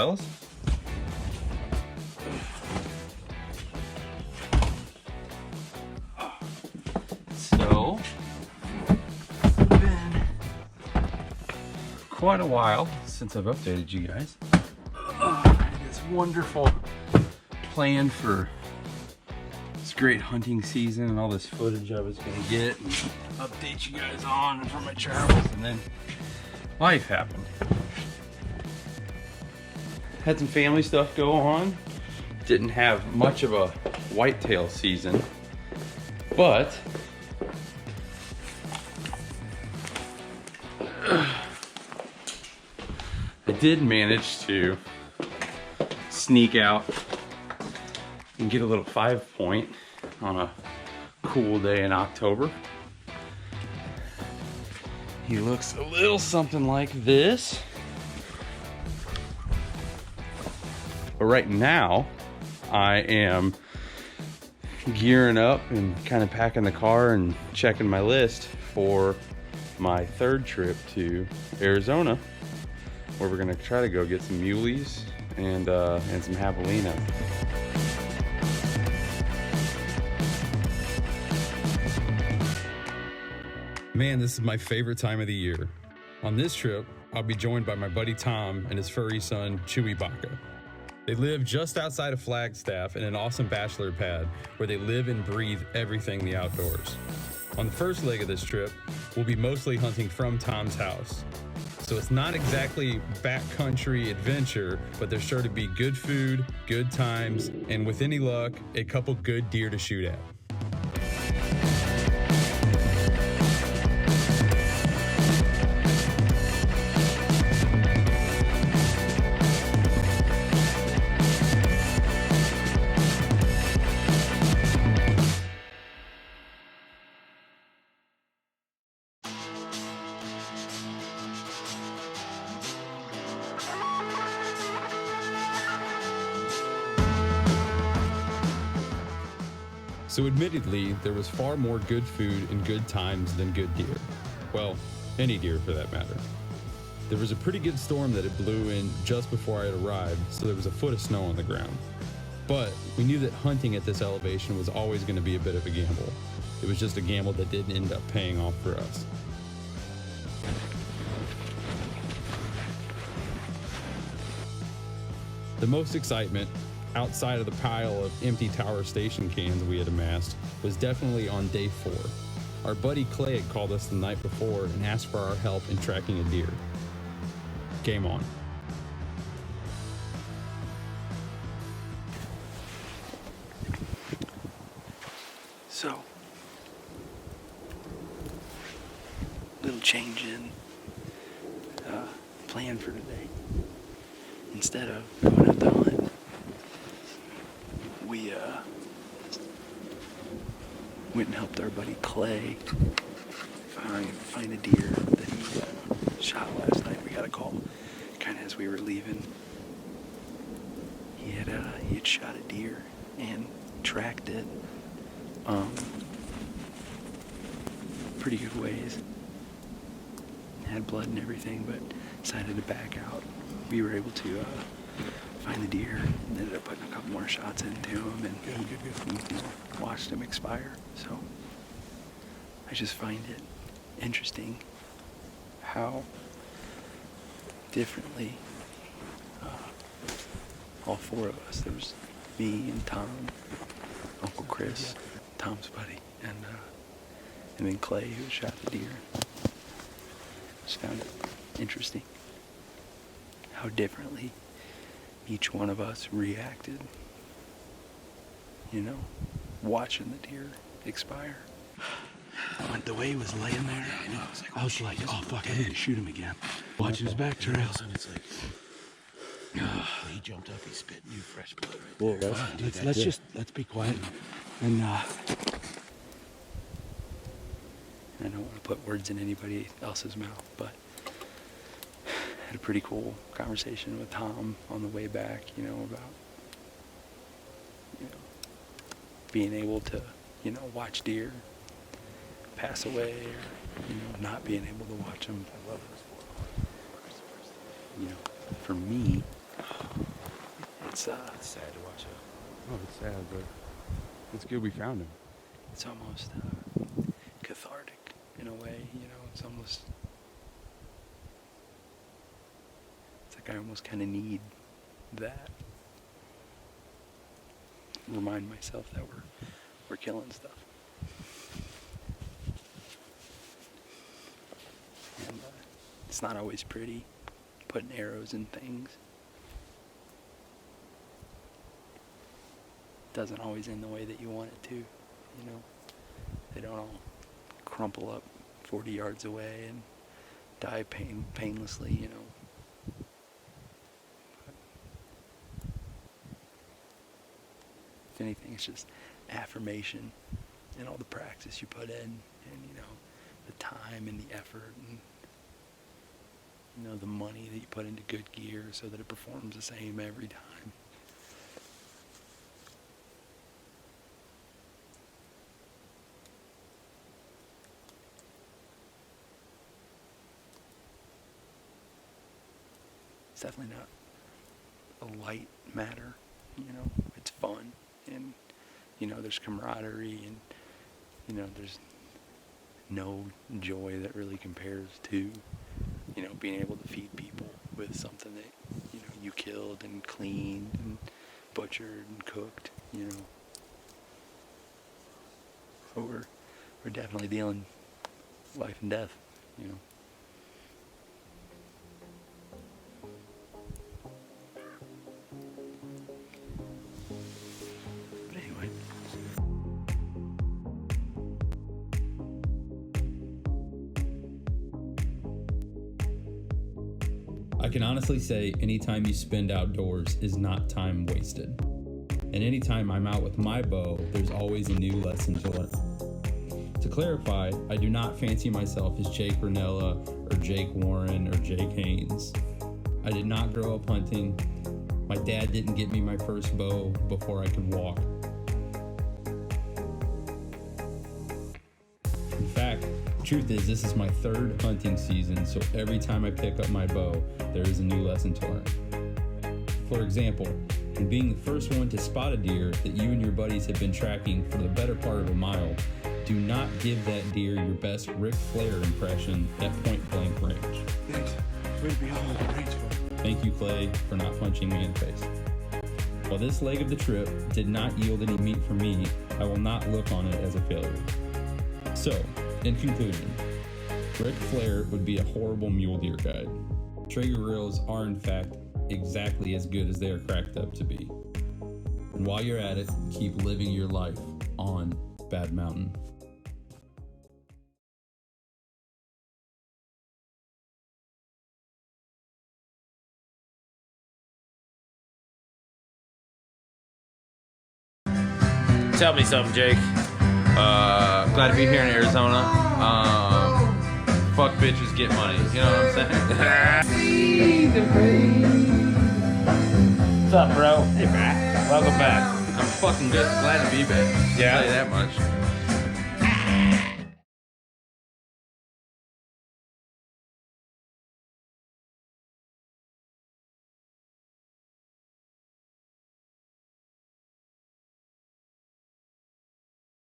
fellas. So, it's been quite a while since I've updated you guys. This wonderful plan for this great hunting season and all this footage I was gonna get and update you guys on for my travels, and then life happened. Had some family stuff go on. Didn't have much of a whitetail season, but I did manage to sneak out and get a little 5-point on a cool day in October. He looks a little something like this. But right now, I am gearing up and kind of packing the car and checking my list for my third trip to Arizona, where we're gonna try to go get some muleys and some javelina. Man, this is my favorite time of the year. On this trip, I'll be joined by my buddy Tom and his furry son, Chewy Baca. They live just outside of Flagstaff in an awesome bachelor pad where they live and breathe everything the outdoors. On the first leg of this trip, we'll be mostly hunting from Tom's house. So it's not exactly backcountry adventure, but there's sure to be good food, good times, and with any luck, a couple good deer to shoot at. So admittedly, there was far more good food and good times than good deer. Well, any deer for that matter. There was a pretty good storm that it blew in just before I had arrived, so there was a foot of snow on the ground. But we knew that hunting at this elevation was always going to be a bit of a gamble. It was just a gamble that didn't end up paying off for us. The most excitement, outside of the pile of empty tower station cans we had amassed, was definitely on day 4. Our buddy Clay had called us the night before and asked for our help in tracking a deer. Game on. So, little change in plan for today. Instead of going out to hunt, we went and helped our buddy Clay find a deer that he shot last night. We got a call kind of as we were leaving. He had shot a deer and tracked it pretty good ways. Had blood and everything, but decided to back out. We were able to find the deer and ended up putting a couple more shots into him, and we watched him expire. So I just find it interesting how differently all 4 of us, there was me and Tom, Uncle Chris, Tom's buddy, and then Clay, who shot the deer. Just found it interesting how differently each one of us reacted, you know, watching the deer expire. The way he was laying there, I was like, oh fuck, I need to shoot him again. Watching his back trails, and it's like, He jumped up, he spit new fresh blood right there. Well, let's be quiet. And I don't want to put words in anybody else's mouth, but had a pretty cool conversation with Tom on the way back, you know, about, you know, being able to, you know, watch deer pass away, or, you know, not being able to watch them. You know, for me, It's sad to watch it. Oh, it's sad, but it's good we found him. it's almost cathartic in a way, you know. It's almost, it's like I almost kind of need that. Remind myself that we're killing stuff. And it's not always pretty, putting arrows in things. Doesn't always end the way that you want it to, you know. They don't all crumple up 40 yards away and die painlessly, you know. But if anything, it's just affirmation and all the practice you put in, and you know, the time and the effort, and you know, the money that you put into good gear so that it performs the same every time. It's definitely not a light matter, you know. It's fun, and you know, there's camaraderie, and you know, there's no joy that really compares to, you know, being able to feed people with something that, you know, you killed and cleaned and butchered and cooked, you know. So we're definitely dealing life and death, you know. But anyway. I can honestly say any time you spend outdoors is not time wasted. And anytime I'm out with my bow, there's always a new lesson to learn. To clarify, I do not fancy myself as Jake Ranella or Jake Warren or Jake Haynes. I did not grow up hunting. My dad didn't get me my first bow before I could walk. In fact, the truth is this is my third hunting season, so every time I pick up my bow, there is a new lesson to learn. For example, in being the first one to spot a deer that you and your buddies have been tracking for the better part of a mile, do not give that deer your best Ric Flair impression at point blank range. Thanks. Way to be on the range, bud. Thank you, Clay, for not punching me in the face. While this leg of the trip did not yield any meat for me, I will not look on it as a failure. So, in conclusion, Ric Flair would be a horrible mule deer guide. Traeger reels are in fact exactly as good as they are cracked up to be. And while you're at it, keep living your life on Bad Mountain. Tell me something, Jake. Glad to be here in Arizona. Fuck bitches, get money. You know what I'm saying? What's up, bro? Hey, Matt. Welcome back. I'm fucking good. Glad to be back. Yeah? I'll tell you that much.